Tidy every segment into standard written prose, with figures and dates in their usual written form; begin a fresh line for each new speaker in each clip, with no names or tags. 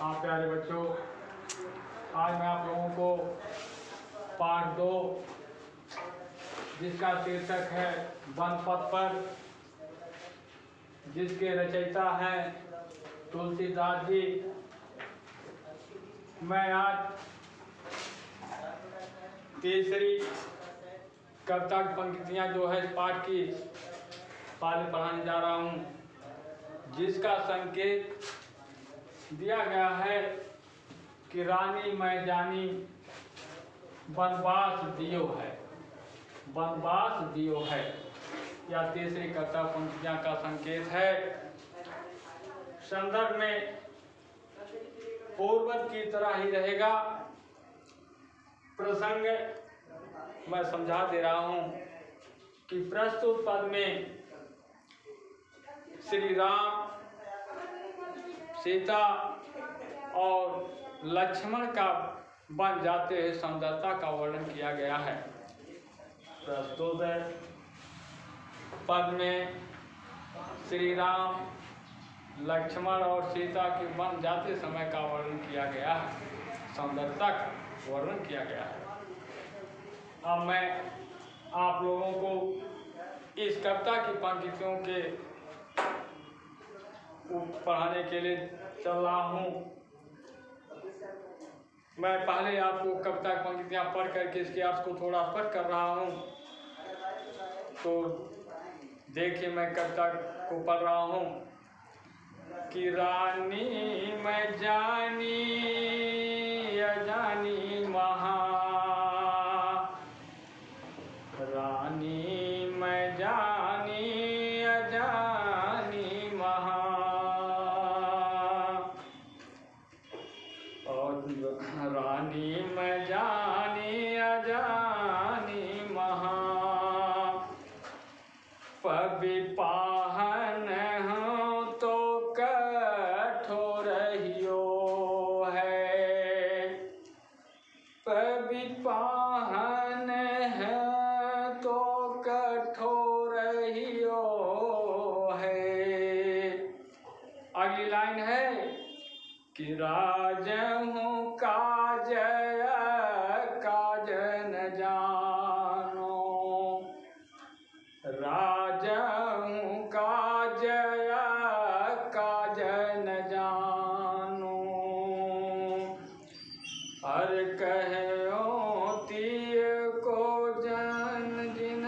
हाँ प्यारे बच्चों, आज मैं आप लोगों को पाठ 2 जिसका शीर्षक है वन पथ पर, जिसके रचयिता हैं तुलसीदास जी। मैं आज तीसरी कविता की पंक्तियाँ जो है इस पाठ की पढ़ाने जा रहा हूँ, जिसका संकेत दिया गया है कि रानी मैं जानी वनवास दियो है, वनवास दियो है। यह तीसरी कविता पंक्तियाँ का संकेत है। संदर्भ में पूर्वज की तरह ही रहेगा। प्रसंग मैं समझा दे रहा हूँ कि प्रस्तुत पद में श्री राम, सीता और लक्ष्मण का बन जाते हैं सुंदरता का वर्णन किया गया है। प्रस्तुत पद में श्री राम, लक्ष्मण और सीता के बन जाते समय का वर्णन किया गया है, सुंदरता का वर्णन किया गया है। अब मैं आप लोगों को इस कविता की पंक्तियों के पढ़ाने के लिए चल रहा हूँ। मैं पहले आपको कविता की पंक्तियाँ पढ़ करके इसके अर्थ को थोड़ा स्पष्ट कर रहा हूँ। तो देखिए, मैं कविता को पढ़ रहा हूँ कि रानी मैं जानी अजानी महा, रानी मैं जानी अजानी महा, रानी मैं जानी अजानी महा, पबि पाहन हूँ तो कठोर हियो है, पबि पाहन है तो कठोर हियो है। अगली लाइन है कि राज हूँ काज काज न जानो, राज हूँ काज काज न जानो, हर कहो तीय को जन जिन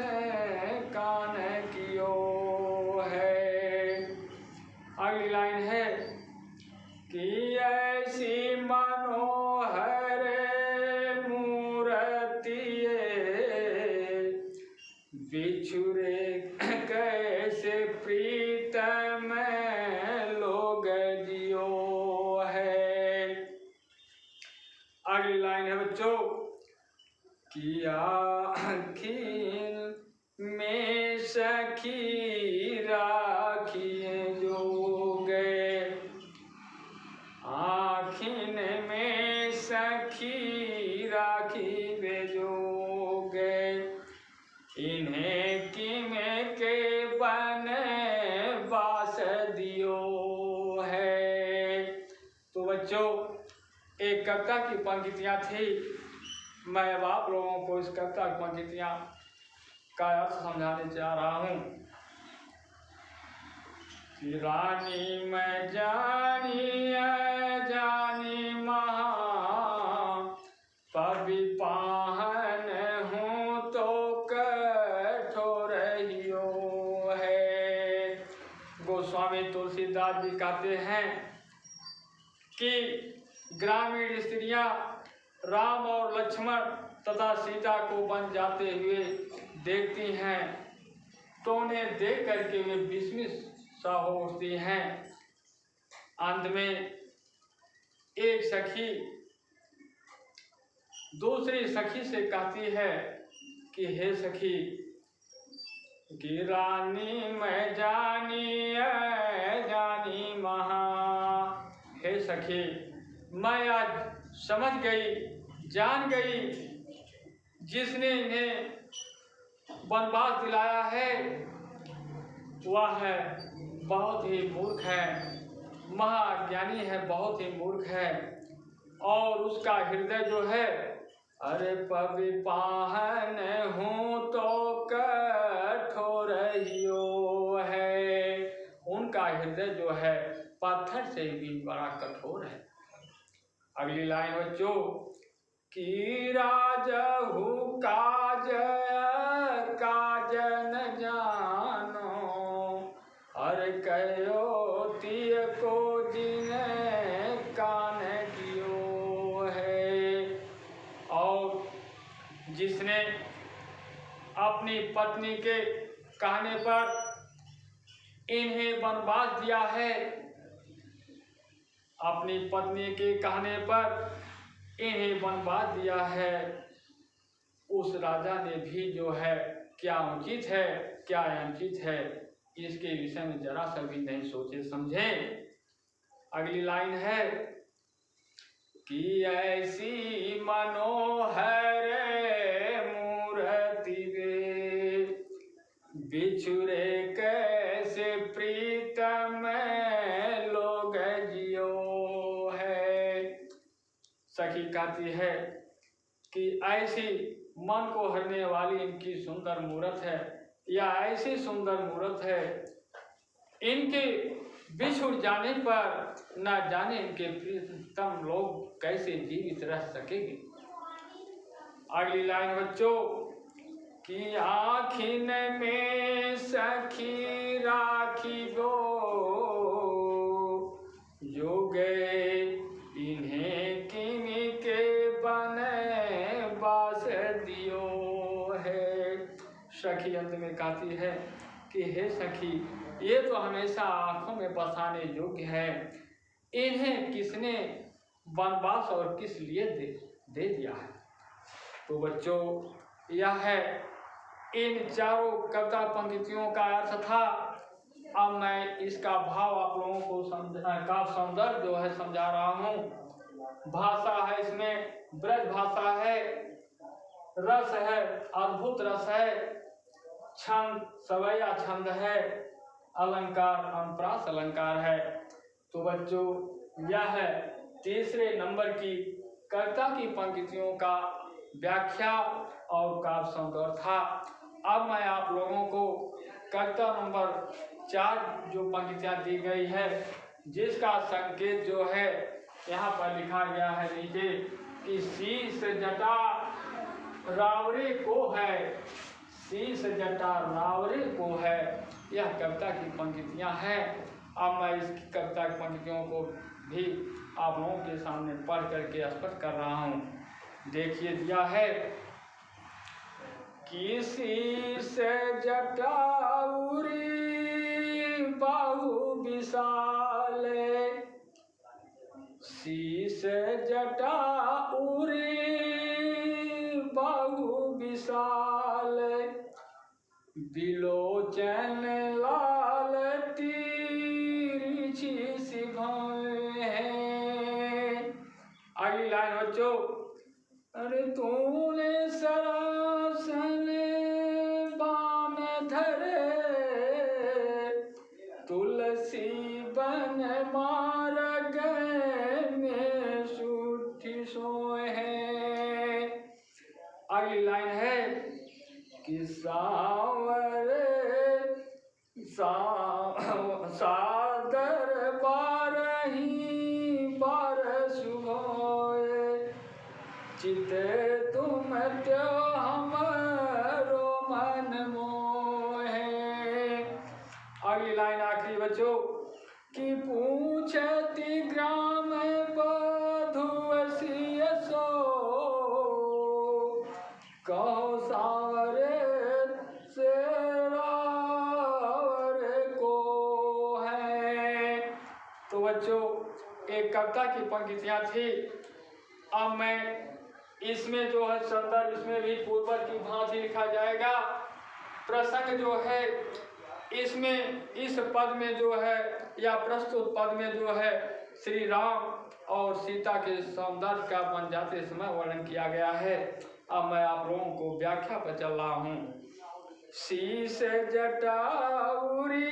कान कियो है। अगली लाइन है कि ऐसी मनोहर मूर्ति बिछुरे कैसे प्रीतम लोग जियो है। अगली लाइन है बच्चों कि आखिर में सखी राखिए जो गए, आखिन में सखी राखी जो गए, इन्हें किमें के बन बास दियो है। तो बच्चों, एक कविता की पंक्तियाँ थी। मैं अब आप लोगों को इस कविता की पंक्तियाँ का अर्थ समझाने जा रहा हूँ। रानी मैं जानी जानी महा, पबि पाहन हूँ तो कठोर हियो है। गोस्वामी तुलसीदास जी कहते हैं कि ग्रामीण स्त्रियां राम और लक्ष्मण तथा सीता को बन जाते हुए देखती हैं तो उन्हें देख करके वे विस्मित सा हो उठती हैं। अंत में एक सखी दूसरी सखी से कहती है कि हे सखी, कि रानी मैं जानी जानी महा, हे सखी मैं आज समझ गई, जान गई, जिसने इन्हें वनवास दिलाया है वह है बहुत ही मूर्ख है। महाज्ञानी है, बहुत ही मूर्ख है, और उसका हृदय जो है, अरे पवि पाहन हूँ तो कठोर हियो है। उनका हृदय जो है पत्थर से भी बड़ा कठोर है। अगली लाइन बच्चों, कि राजहु काज काज न जानो, अरे कहो तिय को जिने कान कियो है। और जिसने अपनी पत्नी के कहने पर इन्हें वनवास दिया है, अपनी पत्नी के कहने पर इन्हें वनवास दिया है, उस राजा ने भी जो है क्या उचित है क्या अनुचित है, इसके विषय में जरा सा भी नहीं सोचे समझे। अगली लाइन है कि ऐसी मनोहर मूर्ति वे, बिछुरे कैसे प्रीतम लोग जियो है। सखी कहती है कि ऐसी मन को हरने वाली इनकी सुंदर मूर्त है, या ऐसी सुंदर मूर्त है, इनके बिछुड़ जाने पर न जाने इनके प्रीतम लोग कैसे जीवित रह सकेंगे। अगली लाइन बच्चों, कि आखिन में सखी राखी गो, जो गए इन्हें किन्हीं के बने बास दियो है। सखी अंत में कहती है कि हे सखी, ये तो हमेशा आंखों में बसाने योग्य है, इन्हें किसने वनवास और किस लिए दे दिया है। तो बच्चों, यह है इन चारों कविता पंक्तियों का अर्थ था। अब मैं इसका भाव आप लोगों को का सौंदर्य जो है समझा रहा हूँ। भाषा है, इसमें ब्रज भाषा है, रस है, अद्भुत रस है, छंद सवैया छंद है, अलंकार अनुप्रास अलंकार है। तो बच्चों, यह है तीसरे नंबर की कविता की पंक्तियों का व्याख्या और काव्य सौंदर्य था। अब मैं आप लोगों को कविता नंबर 4 जो पंक्तियां दी गई है, जिसका संकेत जो है यहाँ पर लिखा गया है नीचे, कि शीश जटा रावरे को है, शीश जटा रावरे को है। यह कविता की पंक्तियां हैं। अब मैं इस कविता की पंक्तियों को भी आप लोगों के सामने पढ़ करके स्पष्ट कर रहा हूँ। देखिए, दिया है कि शीश जटाउरी बाहु विशाल, शीश जटाउरी बाहु विशाल, बिलोचन लाल तिरछी सिभाएं हैं। अगली लाइन बच्चों, अरे तूने सरासन बान धरे, तुलसी बन मार्ग में सूठी सोए हैं। अगली लाइन है कि सावर सादर बारही बार सुबह, चिते तुम त्यो हमारो मन मोहे। अगली लाइन आखिरी बच्चों, कि पूछती ग्राम बधुअसी सो, कहो सावरे से रावरे को है। तो बच्चों, एक कविता की पंक्तियां थी। अब मैं इसमें जो है संदर्भ, इसमें भी पूर्वज की भांति लिखा जाएगा। प्रसंग जो है इसमें, इस पद में जो है या प्रस्तुत पद में जो है श्री राम और सीता के सौंदर्य का बन जाते समय वर्णन किया गया है। अब मैं आप लोगों को व्याख्या पर चल रहा हूँ। शीश जटाउरी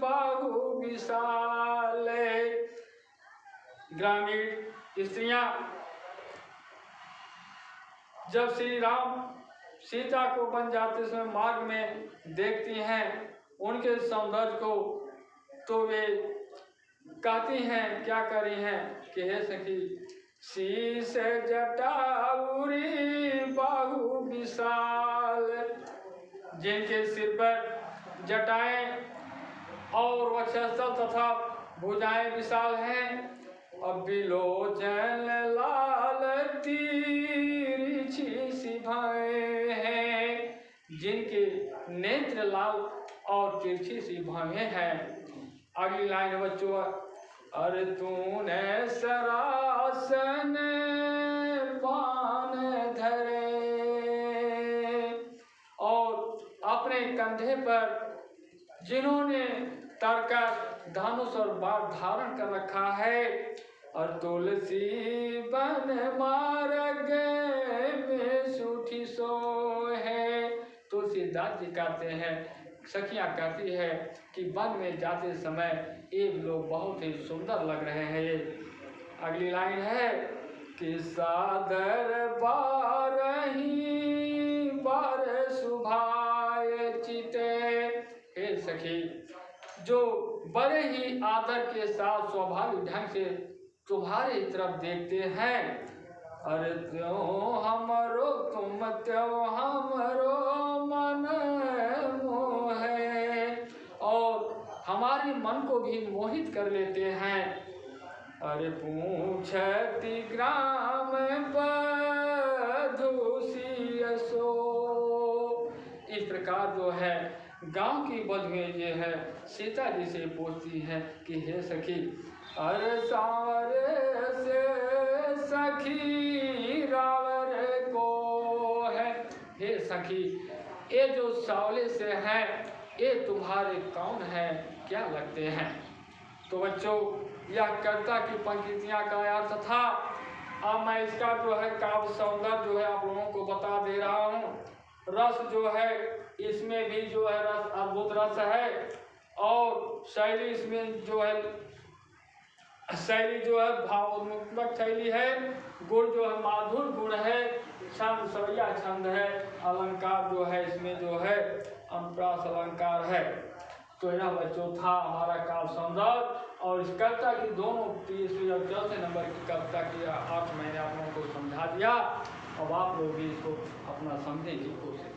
बाहु विशाल। ग्रामीण स्त्रियां जब श्री राम सीता को बन जाते समय मार्ग में देखती हैं उनके सौंदर्य को, तो वे कहती हैं, क्या करी हैं कि हे सखी, शीश जटाउरी बाहु विशाल। जिनके सिर पर जटाएं और वक्षस्थल तथा भुजाएं विशाल हैं, और बिलोचन लाल तिरछी सिभाएं हैं। जिनके नेत्र लाल और तिरछी सी भवें हैं। अगली लाइन है बच्चों, अरे तूने सरासन पान धरे, और अपने कंधे पर जिन्होंने तरकर धनुष और बाण धारण कर रखा है, और तुलसी बन मार्ग में सूठी सोहे। तुलसीदास जी कहते हैं, सखियां कहती है कि वन में जाते समय ये लोग बहुत ही सुंदर लग रहे हैं। अगली लाइन है कि सादर बारही बार सुभाए चिते। हे सखी, जो बड़े ही आदर के साथ स्वाभाविक ढंग से तुम्हारी तरफ देखते हैं, अरे त्यों हमरो तुम त्यों हमरो मन मोहे, और हमारे मन को भी मोहित कर लेते हैं। अरे पूछती ग्राम बधूसी सो। इस प्रकार जो है गांव की बधुएं ये है सीता जी से पूछती हैं कि हे सखी, अरे सावरे से सखी रावर को है। हे सखी, ये जो सावले से हैं ये तुम्हारे कौन हैं, क्या लगते हैं। तो बच्चों, यह कविता की पंक्तियां का अर्थ था। अब मैं इसका जो है काव्य सौंदर्य जो है आप लोगों को बता दे रहा हूँ। रस जो है इसमें भी जो है रस अद्भुत रस है, और शैली इसमें जो है शैली जो है भावोन्मुख शैली है। गुण जो है माधुर गुण है, छंद सवैया छंद है, अलंकार जो है इसमें जो है अनुप्रास अलंकार है। तो यह बच्चों था हमारा काव्य सौंदर्य, और इस कविता की दोनों तीसरी और चौथे नंबर की कविता की अर्थ मैंने आप लोगों को समझा दिया। अब आप लोग भी इसको अपना समझने की कोशिश